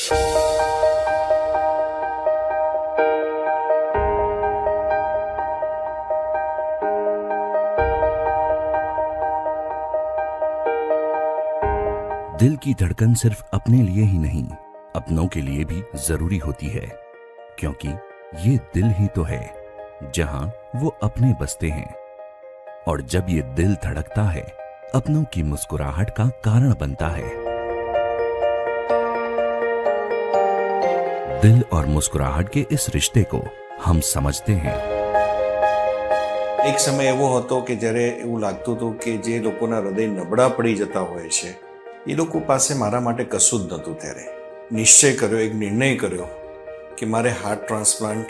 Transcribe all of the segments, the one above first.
दिल की धड़कन सिर्फ अपने लिए ही नहीं, अपनों के लिए भी जरूरी होती है, क्योंकि ये दिल ही तो है जहां वो अपने बसते हैं। और जब ये दिल धड़कता है, अपनों की मुस्कुराहट का कारण बनता है। दिल और मुस्कुराहट के इस रिश्ते को हम समझते हैं। એક સમય એવો હતો કે જ્યારે એવું લાગતું હતું કે જે લોકોના હૃદય નબળા પડી જતા હોય છે એ લોકો પાસે મારા માટે કશું જ નહોતું. ત્યારે નિશ્ચય કર્યો, એક નિર્ણય કર્યો કે મારે હાર્ટ ટ્રાન્સપ્લાન્ટ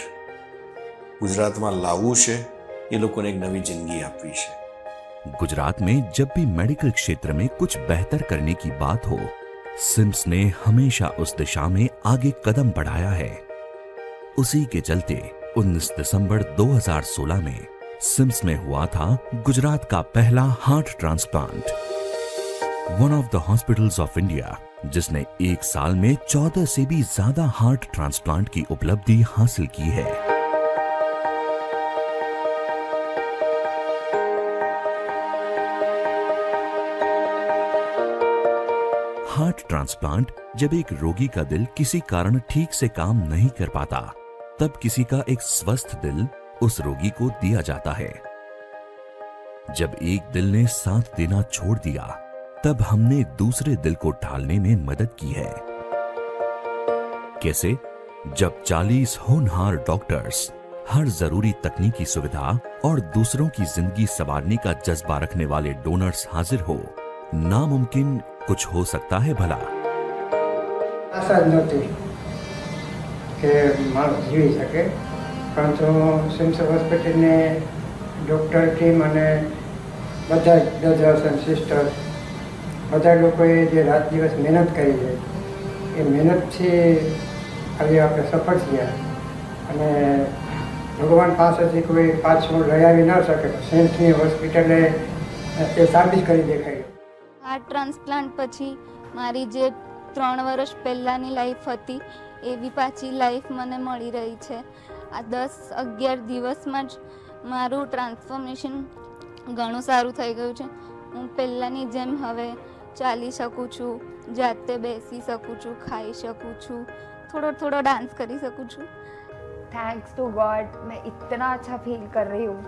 ગુજરાતમાં લાવવું છે, એ લોકોને એક નવી જિંદગી આપવી છે. गुजरात में जब भी मेडिकल क्षेत्र में कुछ बेहतर करने की बात हो, सिम्स ने हमेशा उस दिशा में आगे कदम बढ़ाया है। उसी के चलते 19 दिसंबर 2016 में सिम्स में हुआ था गुजरात का पहला heart transplant. One of the hospitals of India जिसने एक साल में 14 से भी ज्यादा हार्ट ट्रांसप्लांट की उपलब्धि हासिल की है। हार्ट ट्रांसप्लांट जब एक रोगी का दिल किसी कारण ठीक से काम नहीं कर पाता, तब किसी का एक स्वस्थ दिल उस रोगी को दिया जाता है। जब एक दिल ने साथ देना छोड़ दिया, तब हमने दूसरे दिल को ढालने में मदद की है। कैसे? जब 40 होनहार डॉक्टर्स हर जरूरी तकनीकी सुविधा और दूसरों की जिंदगी संवारने का जज्बा रखने वाले डोनर्स हाजिर हो, नामुमकिन कुछ हो सकता है भला। आशा नहोती કે માણસ જીવી શકે, પરંતુ સિમ્સ હોસ્પિટલને ડૉક્ટર ટીમ અને બધા જ બ્રધર્સ એન્ડ સિસ્ટર્સ બધા લોકોએ જે રાત દિવસ મહેનત કરી છે એ મહેનતથી આજે આપણે સફળ થયા અને ભગવાન પાસેથી કોઈ પાછું લઈ આવી ન શકે. સિમ્સની હોસ્પિટલે એ સાબિત કરી દેખાડ્યું. હાર્ટ ટ્રાન્સપ્લાન્ટ પછી મારી જે 3 વર્ષ પહેલાંની લાઈફ હતી એવી પાછી લાઈફ મને મળી રહી છે. આ 10-11 દિવસમાં જ મારું ટ્રાન્સફોર્મેશન ઘણું સારું થઈ ગયું છે. હું પહેલાંની જેમ હવે ચાલી શકું છું, જાતે બેસી શકું છું, ખાઈ શકું છું, થોડો થોડો डांस કરી શકું છું. थैंक्स टू गॉड मैं इतना अच्छा फील कर रही हूँ.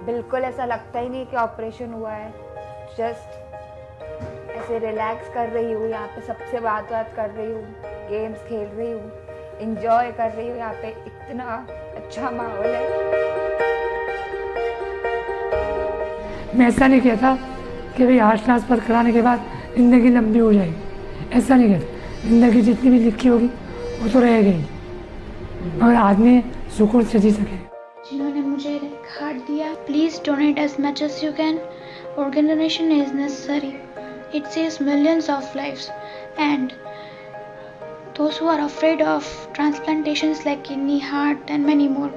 बिल्कुल ऐसा लगता ही नहीं कि ऑपरेशन हुआ है. जस्ट ऐसे रिलैक्स कर रही हूँ, यहाँ पे सबसे बात कर रही हूँ, गेम्स खेल रही हूँ, इंजॉय कर रही हूँ. यहाँ पे इतना अच्छा माहौल है. मैं ऐसा नहीं कहता कि भाई हार्ट ट्रांसफर कराने के बाद ज़िंदगी लंबी हो जाएगी, ऐसा नहीं कहता. ज़िंदगी जितनी भी लिखी होगी वो तो रह गई, मगर आदमी सुकून से जी सके. जिन्होंने मुझे हार्ट दिया, please donate as much as you can. Organ donation is necessary. It saves millions of lives, and those who are afraid of transplantations like kidney, heart and many more,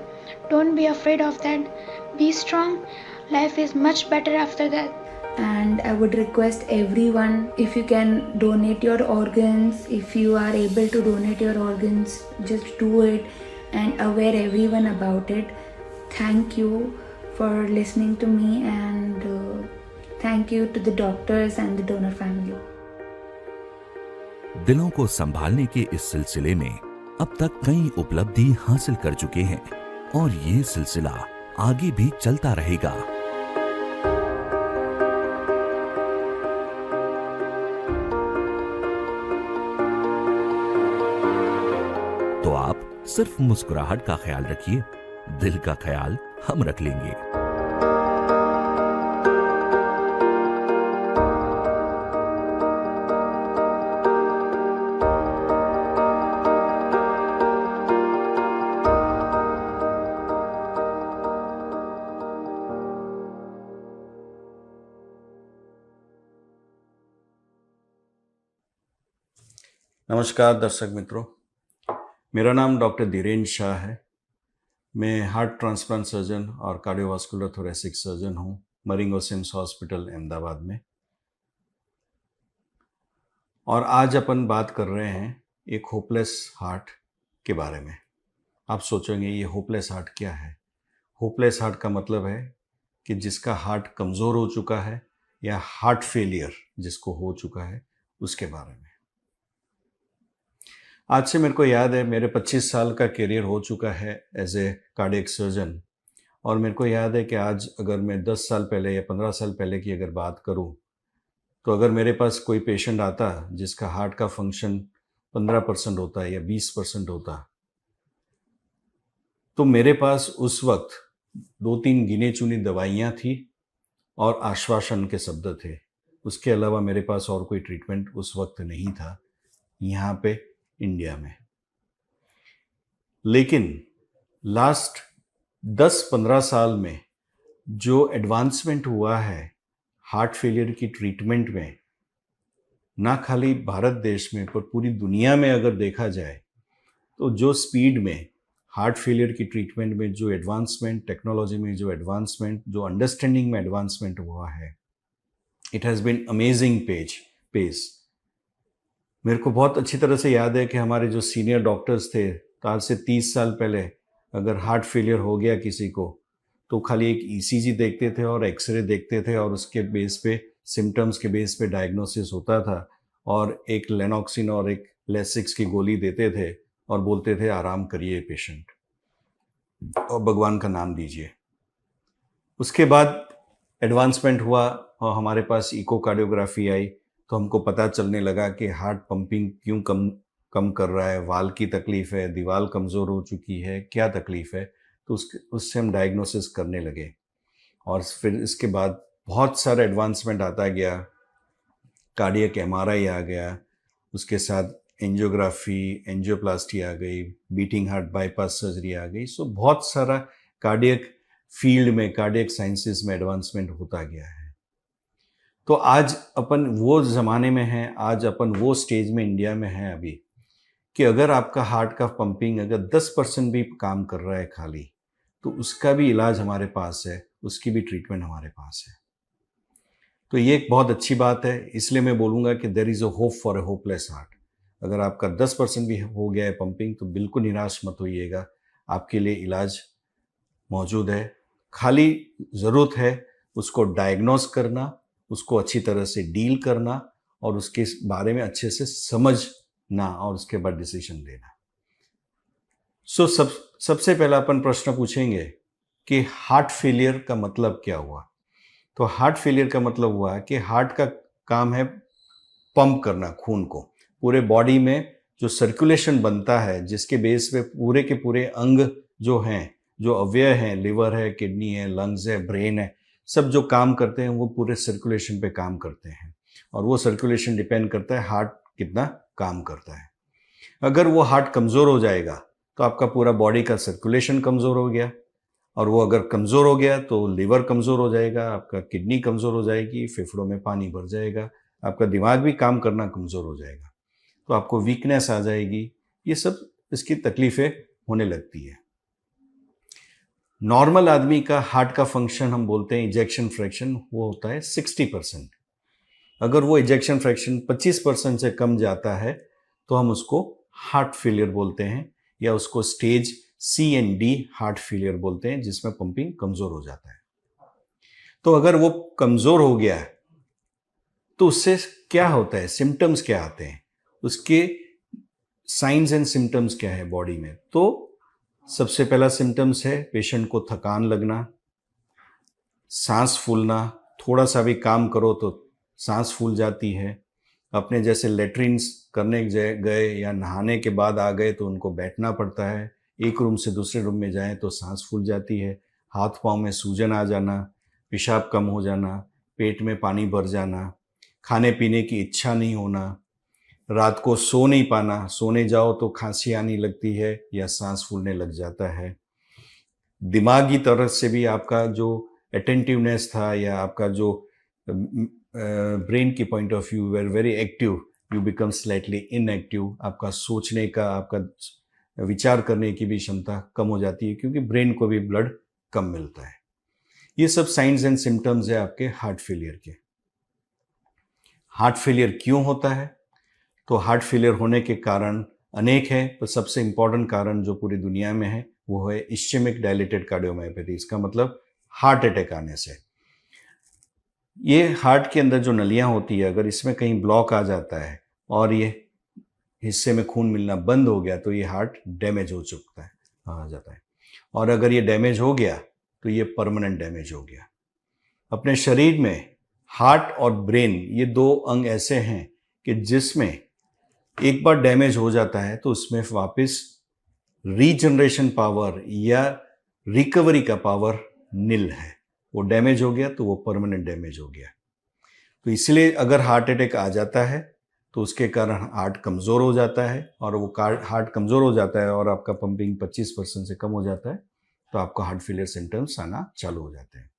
don't be afraid of that. Be strong. Life is much better after that. And I would request everyone, if you can donate your organs, if you are able to donate your organs, just do it and aware everyone about it. Thank you for listening to me, and thank you to the doctors and the donor family. दिलों को संभालने के इस सिलसिले में अब तक कई उपलब्धि हासिल कर चुके हैं और ये सिलसिला आगे भी चलता रहेगा। तो आप सिर्फ मुस्कुराहट का ख्याल रखिए, दिल का ख्याल हम रख लेंगे। नमस्कार दर्शक मित्रों, मेरा नाम डॉक्टर धीरेन्द्र शाह है। मैं हार्ट ट्रांसप्लांट सर्जन और कार्डियोवास्कुलर थोरेसिक सर्जन हूँ मरिंगो सिम्स हॉस्पिटल अहमदाबाद में। और आज अपन बात कर रहे हैं एक होपलेस हार्ट के बारे में। आप सोचेंगे ये होपलेस हार्ट क्या है? होपलेस हार्ट का मतलब है कि जिसका हार्ट कमज़ोर हो चुका है या हार्ट फेलियर जिसको हो चुका है, उसके बारे में। आज से मेरे को याद है, मेरे 25 साल का करियर हो चुका है एज ए कार्डियक सर्जन, और मेरे को याद है कि आज अगर मैं 10 साल पहले या 15 साल पहले की अगर बात करूं, तो अगर मेरे पास कोई पेशेंट आता जिसका हार्ट का फंक्शन 15% होता है या 20% होता, तो मेरे पास उस वक्त 2-3 गिने चुनी दवाइयाँ थी और आश्वासन के शब्द थे। उसके अलावा मेरे पास और कोई ट्रीटमेंट उस वक्त नहीं था यहाँ पे इंडिया में। लेकिन लास्ट 10-15 साल में जो एडवांसमेंट हुआ है हार्ट फेलियर की ट्रीटमेंट में, ना खाली भारत देश में पर पूरी दुनिया में अगर देखा जाए, तो जो स्पीड में हार्ट फेलियर की ट्रीटमेंट में जो एडवांसमेंट, टेक्नोलॉजी में जो एडवांसमेंट, जो अंडरस्टैंडिंग में एडवांसमेंट हुआ है, it has been amazing pace. मेरे को बहुत अच्छी तरह से याद है कि हमारे जो सीनियर डॉक्टर्स थे, तो आज से 30 साल पहले अगर हार्ट फेलियर हो गया किसी को, तो खाली एक ईसीजी देखते थे और एक्सरे देखते थे और उसके बेस पे, सिम्टम्स के बेस पे डायग्नोसिस होता था और एक लेनॉक्सिन और एक लेसिक्स की गोली देते थे और बोलते थे आराम करिए पेशेंट और भगवान का नाम दीजिए। उसके बाद एडवांसमेंट हुआ और हमारे पास इकोकार्डियोग्राफी आई, तो हमको पता चलने लगा कि हार्ट पंपिंग क्यों कम कर रहा है, वाल की तकलीफ़ है, दीवार कमज़ोर हो चुकी है, क्या तकलीफ़ है, तो उससे हम डायग्नोसिस करने लगे। और फिर इसके बाद बहुत सारा एडवांसमेंट आता गया, कार्डियक एमआरआई आ गया, उसके साथ एंजियोग्राफी, एंजियोप्लास्टी आ गई, बीटिंग हार्ट बाईपास सर्जरी आ गई। सो बहुत सारा कार्डियक फील्ड में, कार्डियक साइंसेस में एडवांसमेंट होता गया है। तो आज अपन वो ज़माने में हैं, आज अपन वो स्टेज में इंडिया में हैं अभी, कि अगर आपका हार्ट का पंपिंग अगर 10% भी काम कर रहा है खाली, तो उसका भी इलाज हमारे पास है, उसकी भी ट्रीटमेंट हमारे पास है। तो ये एक बहुत अच्छी बात है। इसलिए मैं बोलूँगा कि there is a hope for a hopeless heart. अगर आपका 10% भी हो गया है पंपिंग, तो बिल्कुल निराश मत होइएगा, आपके लिए इलाज मौजूद है। खाली ज़रूरत है उसको डायग्नोस करना, उसको अच्छी तरह से डील करना और उसके बारे में अच्छे से समझना और उसके बाद डिसीजन लेना। सबसे पहला अपन प्रश्न पूछेंगे कि हार्ट फेलियर का मतलब क्या हुआ। तो हार्ट फेलियर का मतलब हुआ कि हार्ट का काम है पंप करना खून को पूरे बॉडी में, जो सर्कुलेशन बनता है, जिसके बेस पे पूरे के पूरे अंग जो हैं, जो अवयव हैं, लिवर है, किडनी है, लंग्स है, ब्रेन है, सब जो काम करते हैं वो पूरे सर्कुलेशन पे काम करते हैं और वो सर्कुलेशन डिपेंड करता है हार्ट कितना काम करता है। अगर वो हार्ट कमज़ोर हो जाएगा तो आपका पूरा बॉडी का सर्कुलेशन कमज़ोर हो गया, और वो अगर कमज़ोर हो गया तो लिवर कमज़ोर हो जाएगा, आपका किडनी कमज़ोर हो जाएगी, फेफड़ों में पानी भर जाएगा, आपका दिमाग भी काम करना कमज़ोर हो जाएगा, तो आपको वीकनेस आ जाएगी। ये सब इसकी तकलीफ़ें होने लगती है। नॉर्मल आदमी का हार्ट का फंक्शन हम बोलते हैं इजेक्शन फ्रैक्शन, वो होता है 60%। अगर वो इजेक्शन फ्रैक्शन 25% से कम जाता है तो हम उसको हार्ट फेलियर बोलते हैं, या उसको स्टेज C&D हार्ट फेलियर बोलते हैं, जिसमें पंपिंग कमज़ोर हो जाता है। तो अगर वो कमज़ोर हो गया है तो उससे क्या होता है, सिम्टम्स क्या आते हैं, उसके साइंस एंड सिम्टम्स क्या है बॉडी में। तो सबसे पहला सिम्टम्स है पेशेंट को थकान लगना, सांस फूलना, थोड़ा सा भी काम करो तो सांस फूल जाती है। अपने जैसे लेट्रिन्स करने गए या नहाने के बाद आ गए तो उनको बैठना पड़ता है, एक रूम से दूसरे रूम में जाएं तो सांस फूल जाती है, हाथ पाँव में सूजन आ जाना, पेशाब कम हो जाना, पेट में पानी भर जाना, खाने पीने की इच्छा नहीं होना, रात को सो नहीं पाना, सोने जाओ तो खांसी आने लगती है या सांस फूलने लग जाता है। दिमागी तरफ से भी आपका जो अटेंटिवनेस था या आपका जो ब्रेन की point of view were very active, you become slightly inactive. आपका सोचने का, आपका विचार करने की भी क्षमता कम हो जाती है, क्योंकि ब्रेन को भी ब्लड कम मिलता है। ये सब साइंस एंड सिम्टम्स है आपके हार्ट फेलियर के। हार्ट फेलियर क्यों होता है? तो हार्ट फेलियर होने के कारण अनेक है, पर सबसे इम्पॉर्टेंट कारण जो पूरी दुनिया में है वो है इस्चेमिक डायलेटेड कार्डियोमायोपैथी। इसका मतलब हार्ट अटैक आने से ये हार्ट के अंदर जो नलियां होती है, अगर इसमें कहीं ब्लॉक आ जाता है और ये हिस्से में खून मिलना बंद हो गया तो ये हार्ट डैमेज हो चुका है, आ जाता है। और अगर ये डैमेज हो गया तो ये परमानेंट डैमेज हो गया। अपने शरीर में हार्ट और ब्रेन ये दो अंग ऐसे हैं कि जिसमें एक बार डैमेज हो जाता है तो उसमें वापस रीजनरेशन पावर या रिकवरी का पावर नील है। वो डैमेज हो गया तो वो परमानेंट डैमेज हो गया। तो इसलिए अगर हार्ट अटैक आ जाता है तो उसके कारण हार्ट कमज़ोर हो जाता है, और वो हार्ट कमज़ोर हो जाता है और आपका पंपिंग 25% से कम हो जाता है तो आपको हार्ट फेलियर सिम्टम्स आना चालू हो जाते हैं।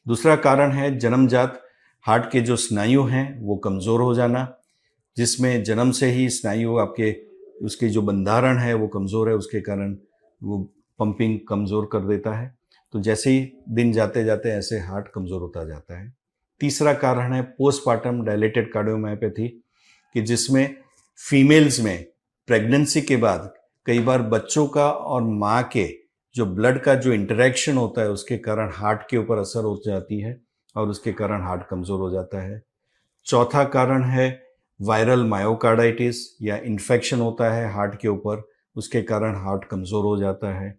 दूसरा कारण है जन्मजात हार्ट के जो स्नायु हैं वो कमज़ोर हो जाना, जिसमें जन्म से ही स्नायु आपके उसकी जो बंधारण है वो कमज़ोर है, उसके कारण वो पंपिंग कमज़ोर कर देता है। तो जैसे ही दिन जाते जाते ऐसे हार्ट कमज़ोर होता जाता है। तीसरा कारण है पोस्टपार्टम डायलेटेड कार्डियोमायोपैथी, कि जिसमें फीमेल्स में प्रेगनेंसी के बाद कई बार बच्चों का और माँ के जो ब्लड का जो इंटरेक्शन होता है उसके कारण हार्ट के ऊपर असर हो जाती है और उसके कारण हार्ट कमज़ोर हो जाता है। चौथा कारण है वायरल मायोकार्डाइटिस या इन्फेक्शन होता है हार्ट के ऊपर, उसके कारण हार्ट कमज़ोर हो जाता है।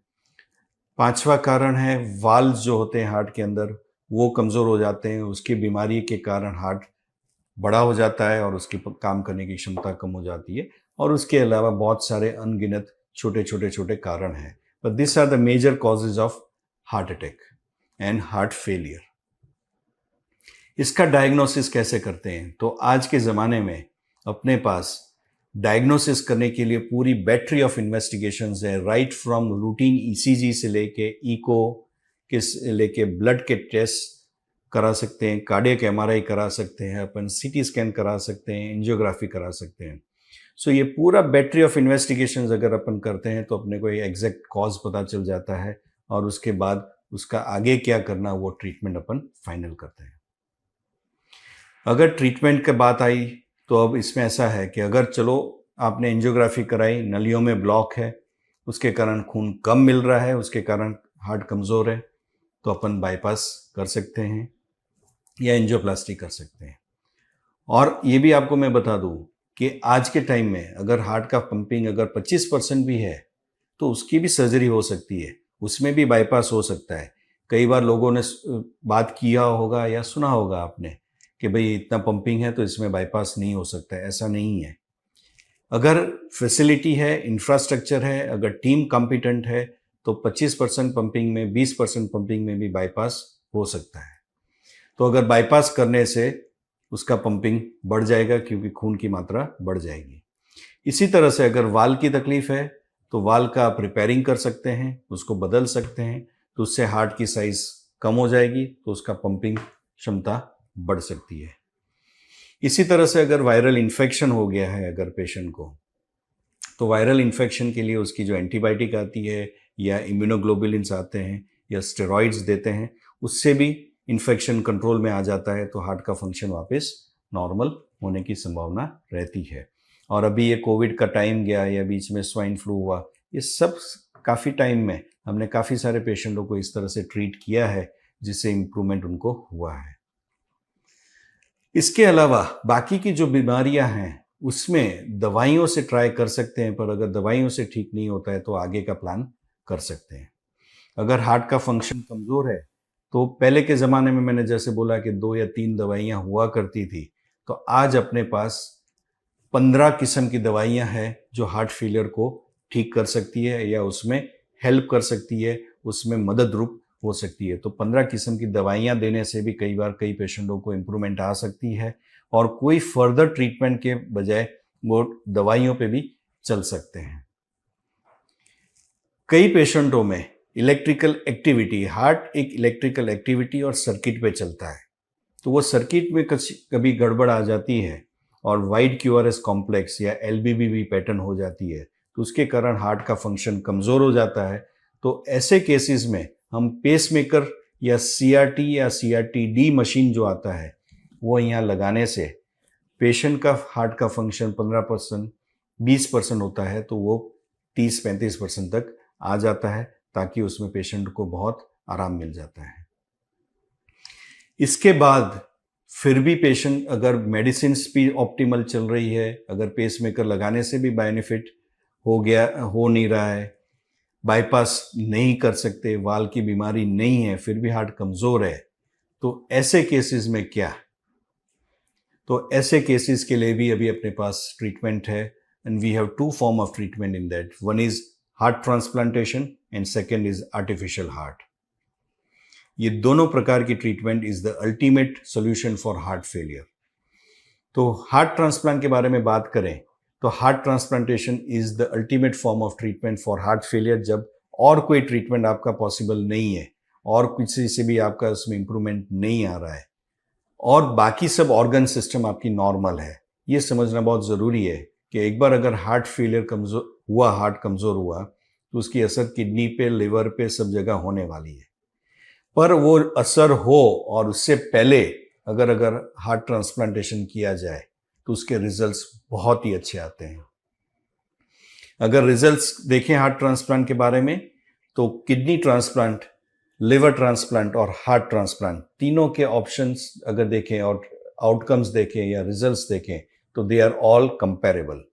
पांचवा कारण है वाल्व्स जो होते हैं हार्ट के अंदर वो कमज़ोर हो जाते हैं, उसकी बीमारी के कारण हार्ट बड़ा हो जाता है और उसकी काम करने की क्षमता कम हो जाती है। और उसके अलावा बहुत सारे अनगिनत छोटे कारण हैं, but this are the major causes of heart attack and heart failure. इसका डायग्नोसिस कैसे करते हैं? तो आज के ज़माने में अपने पास डायग्नोसिस करने के लिए पूरी बैटरी ऑफ इन्वेस्टिगेशंस है, राइट फ्रॉम रूटीन ईसीजी से लेके इको के लेके ब्लड के टेस्ट करा सकते हैं, कार्डियक एमआरआई करा सकते हैं, अपन सीटी स्कैन करा सकते हैं, एंजियोग्राफी करा सकते हैं। सो ये पूरा बैटरी ऑफ इन्वेस्टिगेशंस अगर अपन करते हैं तो अपने को एग्जैक्ट कॉज पता चल जाता है और उसके बाद उसका आगे क्या करना वो ट्रीटमेंट अपन फाइनल करते हैं। अगर ट्रीटमेंट की बात आई तो अब इसमें ऐसा है कि अगर चलो आपने एंजियोग्राफी कराई, नलियों में ब्लॉक है, उसके कारण खून कम मिल रहा है, उसके कारण हार्ट कमज़ोर है, तो अपन बाईपास कर सकते हैं या एंजियोप्लास्टी कर सकते हैं। और ये भी आपको मैं बता दूं कि आज के टाइम में अगर हार्ट का पंपिंग अगर 25% भी है तो उसकी भी सर्जरी हो सकती है, उसमें भी बाईपास हो सकता है। कई बार लोगों ने बात किया होगा या सुना होगा आपने कि भाई इतना पंपिंग है तो इसमें बाईपास नहीं हो सकता है। ऐसा नहीं है। अगर फैसिलिटी है, इंफ्रास्ट्रक्चर है, अगर टीम कॉम्पिटेंट है तो 25% पंपिंग में 20% पंपिंग में भी बाईपास हो सकता है। तो अगर बाईपास करने से उसका पंपिंग बढ़ जाएगा क्योंकि खून की मात्रा बढ़ जाएगी। इसी तरह से अगर वाल की तकलीफ है तो वाल का आप रिपेयरिंग कर सकते हैं, उसको बदल सकते हैं, तो उससे हार्ट की साइज कम हो जाएगी तो उसका पंपिंग क्षमता बढ़ सकती है। इसी तरह से अगर वायरल इन्फेक्शन हो गया है अगर पेशेंट को, तो वायरल इन्फेक्शन के लिए उसकी जो एंटीबायोटिक आती है या इम्यूनोग्लोबुलिन्स आते हैं या स्टेरॉइड्स देते हैं, उससे भी इन्फेक्शन कंट्रोल में आ जाता है तो हार्ट का फंक्शन वापस नॉर्मल होने की संभावना रहती है। और अभी ये कोविड का टाइम गया या बीच में स्वाइन फ्लू हुआ, ये सब काफ़ी टाइम में हमने काफ़ी सारे पेशेंटों को इस तरह से ट्रीट किया है जिससे इम्प्रूवमेंट उनको हुआ है। इसके अलावा बाकी की जो बीमारियां हैं उसमें दवाइयों से ट्राई कर सकते हैं, पर अगर दवाइयों से ठीक नहीं होता है तो आगे का प्लान कर सकते हैं। अगर हार्ट का फंक्शन कमज़ोर है तो पहले के ज़माने में मैंने जैसे बोला कि 2 या 3 दवाइयाँ हुआ करती थी, तो आज अपने पास 15 किस्म की दवाइयाँ हैं जो हार्ट फेलियर को ठीक कर सकती है या उसमें हेल्प कर सकती है, उसमें मदद रूप हो सकती है। तो 15 किस्म की दवाइयाँ देने से भी कई बार कई पेशेंटों को इम्प्रूवमेंट आ सकती है और कोई फर्दर ट्रीटमेंट के बजाय वो दवाइयों पे भी चल सकते हैं। कई पेशेंटों में इलेक्ट्रिकल एक्टिविटी, हार्ट एक इलेक्ट्रिकल एक्टिविटी और सर्किट पे चलता है, तो वो सर्किट में कभी गड़बड़ आ जाती है और वाइड क्यूआरएस कॉम्प्लेक्स या एलबीबी पैटर्न हो जाती है, तो उसके कारण हार्ट का फंक्शन कमज़ोर हो जाता है। तो ऐसे केसेस में हम पेसमेकर या सीआरटी या सीआरटी-डी मशीन जो आता है वो यहाँ लगाने से पेशेंट का हार्ट का फंक्शन 15% 20% होता है तो वो 30-35% तक आ जाता है, ताकि उसमें पेशेंट को बहुत आराम मिल जाता है। इसके बाद फिर भी पेशेंट अगर मेडिसिन भी ऑप्टिमल चल रही है, अगर पेसमेकर लगाने से भी बेनिफिट हो नहीं रहा है, बाईपास नहीं कर सकते, वाल की बीमारी नहीं है, फिर भी हार्ट कमज़ोर है, तो ऐसे केसेस में क्या? तो ऐसे केसेस के लिए भी अभी अपने पास ट्रीटमेंट है, and we have 2 form of treatment in that. One is heart transplantation and second is artificial heart. ये दोनों प्रकार की treatment is the ultimate solution for heart failure. तो हार्ट ट्रांसप्लांट के बारे में बात करें तो heart transplantation is the ultimate form of treatment for heart failure, जब और कोई ट्रीटमेंट आपका पॉसिबल नहीं है और किसी से भी आपका उसमें इंप्रूवमेंट नहीं आ रहा है और बाकी सब ऑर्गन सिस्टम आपकी नॉर्मल है। ये समझना बहुत ज़रूरी है कि एक बार अगर हार्ट फेलियर हार्ट कमज़ोर हुआ तो उसकी असर किडनी पे, लिवर पे, सब जगह होने वाली है। पर वो असर हो और उससे पहले अगर हार्ट ट्रांसप्लांटेशन किया जाए तो उसके रिजल्ट्स बहुत ही अच्छे आते हैं। अगर रिजल्ट्स देखें हार्ट ट्रांसप्लांट के बारे में तो किडनी ट्रांसप्लांट, लिवर ट्रांसप्लांट और हार्ट ट्रांसप्लांट तीनों के ऑप्शंस अगर देखें और आउटकम्स देखें या रिजल्ट्स देखें तो they are all comparable.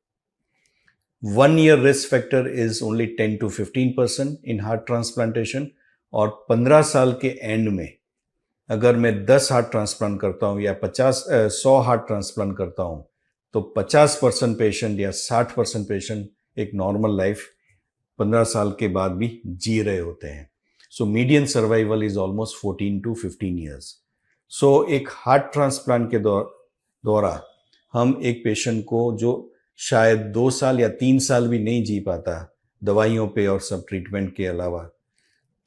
1 year risk factor is only 10 to 15% in heart transplantation, और 15 साल के एंड में अगर मैं 10 हार्ट ट्रांसप्लांट करता हूँ या 100 हार्ट ट्रांसप्लांट करता हूँ तो 50% पेशेंट या 60% पेशेंट एक नॉर्मल लाइफ 15 साल के बाद भी जी रहे होते हैं। So median survival is almost 14 to 15 years। सो एक हार्ट ट्रांसप्लांट के द्वारा हम एक पेशेंट को जो शायद 2 साल या 3 साल भी नहीं जी पाता दवाइयों पे और सब ट्रीटमेंट के अलावा,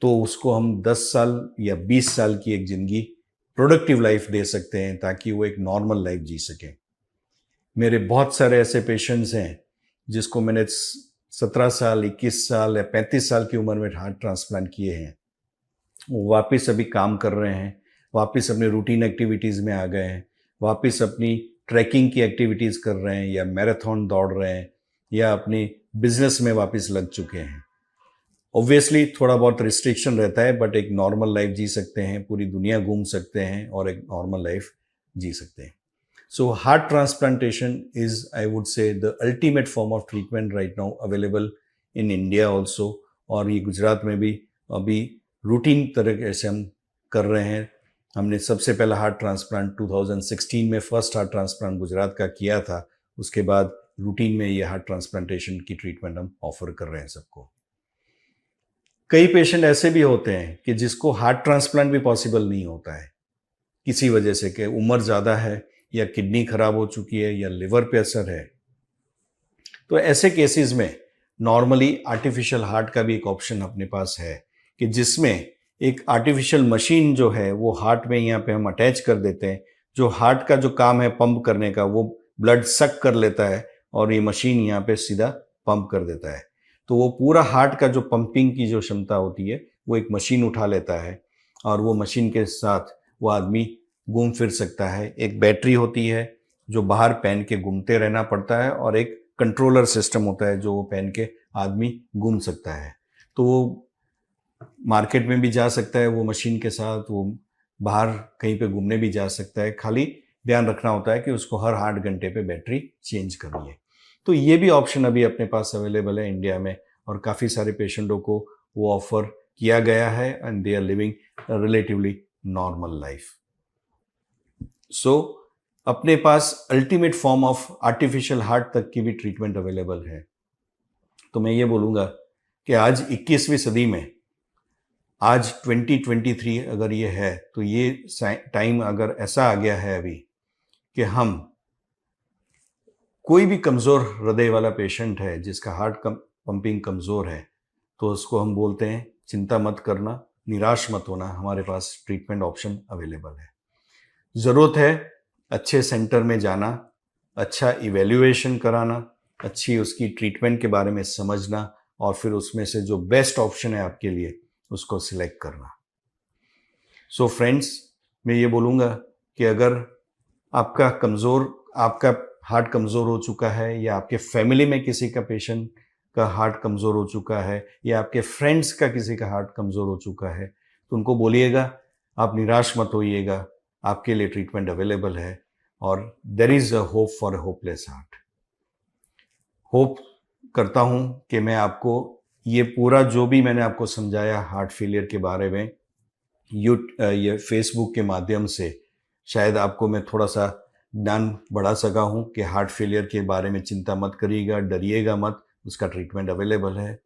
तो उसको हम 10 साल या 20 साल की एक ज़िंदगी, प्रोडक्टिव लाइफ दे सकते हैं ताकि वो एक नॉर्मल लाइफ जी सके। मेरे बहुत सारे ऐसे पेशेंट्स हैं जिसको मैंने 17 साल, 21 साल या 35 साल की उम्र में हार्ट ट्रांसप्लांट किए हैं। वो वापस अभी काम कर रहे हैं, वापस अपने रूटीन एक्टिविटीज़ में आ गए हैं, वापस अपनी ट्रैकिंग की एक्टिविटीज़ कर रहे हैं या मैराथन दौड़ रहे हैं या अपनी बिजनेस में वापस लग चुके हैं। ऑब्वियसली थोड़ा बहुत रिस्ट्रिक्शन रहता है, बट एक नॉर्मल लाइफ जी सकते हैं, पूरी दुनिया घूम सकते हैं और एक नॉर्मल लाइफ जी सकते हैं। So heart transplantation is, I would say, the ultimate form of treatment right now available in India also, और ये गुजरात में भी अभी रूटीन तरीके से हम कर रहे हैं। हमने सबसे पहला हार्ट ट्रांसप्लांट 2016 में फर्स्ट हार्ट ट्रांसप्लांट गुजरात का किया था। उसके बाद रूटीन में ये हार्ट ट्रांसप्लांटेशन की ट्रीटमेंट हम ऑफर कर रहे हैं सबको। कई पेशेंट ऐसे भी होते हैं कि जिसको हार्ट ट्रांसप्लांट भी पॉसिबल नहीं होता है किसी वजह से, कि उम्र ज़्यादा है या किडनी खराब हो चुकी है या लिवर पे असर है। तो ऐसे केसेस में नॉर्मली आर्टिफिशियल हार्ट का भी एक ऑप्शन अपने पास है कि जिसमें एक आर्टिफिशियल मशीन जो है वो हार्ट में यहाँ पे हम अटैच कर देते हैं। जो हार्ट का जो काम है पंप करने का, वो ब्लड सक कर लेता है और ये मशीन यहाँ पे सीधा पंप कर देता है। तो वो पूरा हार्ट का जो पंपिंग की जो क्षमता होती है वो एक मशीन उठा लेता है और वो मशीन के साथ वो आदमी घूम फिर सकता है। एक बैटरी होती है जो बाहर पहन के घूमते रहना पड़ता है और एक कंट्रोलर सिस्टम होता है जो वो पहन के आदमी घूम सकता है। तो वो मार्केट में भी जा सकता है वो मशीन के साथ, वो बाहर कहीं पे घूमने भी जा सकता है। खाली ध्यान रखना होता है कि उसको हर 8 घंटे पे बैटरी चेंज करनी है। तो ये भी ऑप्शन अभी अपने पास अवेलेबल है इंडिया में और काफ़ी सारे पेशेंटों को वो ऑफर किया गया है and they are living relatively normal life. So अपने पास ultimate form of artificial heart तक की भी ट्रीटमेंट अवेलेबल है। तो मैं ये बोलूँगा कि आज 21वीं सदी में, आज 2023 अगर ये है तो ये टाइम अगर ऐसा आ गया है अभी कि हम कोई भी कमज़ोर हृदय वाला पेशेंट है जिसका हार्ट पंपिंग कमज़ोर है तो उसको हम बोलते हैं चिंता मत करना, निराश मत होना, हमारे पास ट्रीटमेंट ऑप्शन अवेलेबल है। ज़रूरत है अच्छे सेंटर में जाना, अच्छा इवैल्यूएशन कराना, अच्छी उसकी ट्रीटमेंट के बारे में समझना और फिर उसमें से जो बेस्ट ऑप्शन है आपके लिए उसको सिलेक्ट करना। सो फ्रेंड्स, मैं ये बोलूँगा कि अगर आपका हार्ट कमज़ोर हो चुका है, या आपके फैमिली में किसी का पेशेंट का हार्ट कमज़ोर हो चुका है, या आपके फ्रेंड्स का किसी का हार्ट कमज़ोर हो चुका है, तो उनको बोलिएगा, आप निराश मत होइएगा, आपके लिए ट्रीटमेंट अवेलेबल है और there is a hope for a hopeless heart. Hope करता हूँ कि मैं आपको ये पूरा जो भी मैंने आपको समझाया हार्ट फेलियर के बारे में ये फेसबुक के माध्यम से शायद आपको मैं थोड़ा सा ज्ञान बढ़ा सका हूँ कि हार्ट फेलियर के बारे में चिंता मत करिएगा, डरिएगा मत, उसका ट्रीटमेंट अवेलेबल है।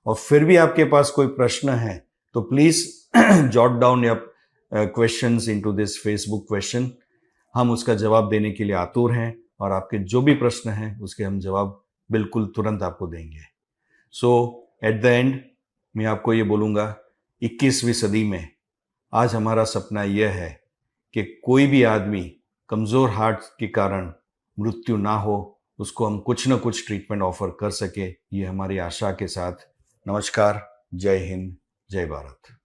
और फिर भी आपके पास कोई प्रश्न है तो प्लीज़ जॉट डाउन या questions into this Facebook question, हम उसका जवाब देने के लिए आतुर हैं और आपके जो भी प्रश्न हैं उसके हम जवाब बिल्कुल तुरंत आपको देंगे। सो एट द एंड मैं आपको ये बोलूँगा, 21वीं सदी में आज हमारा सपना यह है कि कोई भी आदमी कमज़ोर हार्ट के कारण मृत्यु ना हो, उसको हम कुछ न कुछ ट्रीटमेंट ऑफर कर सके, ये हमारी आशा के साथ। नमस्कार, जय हिंद, जय भारत।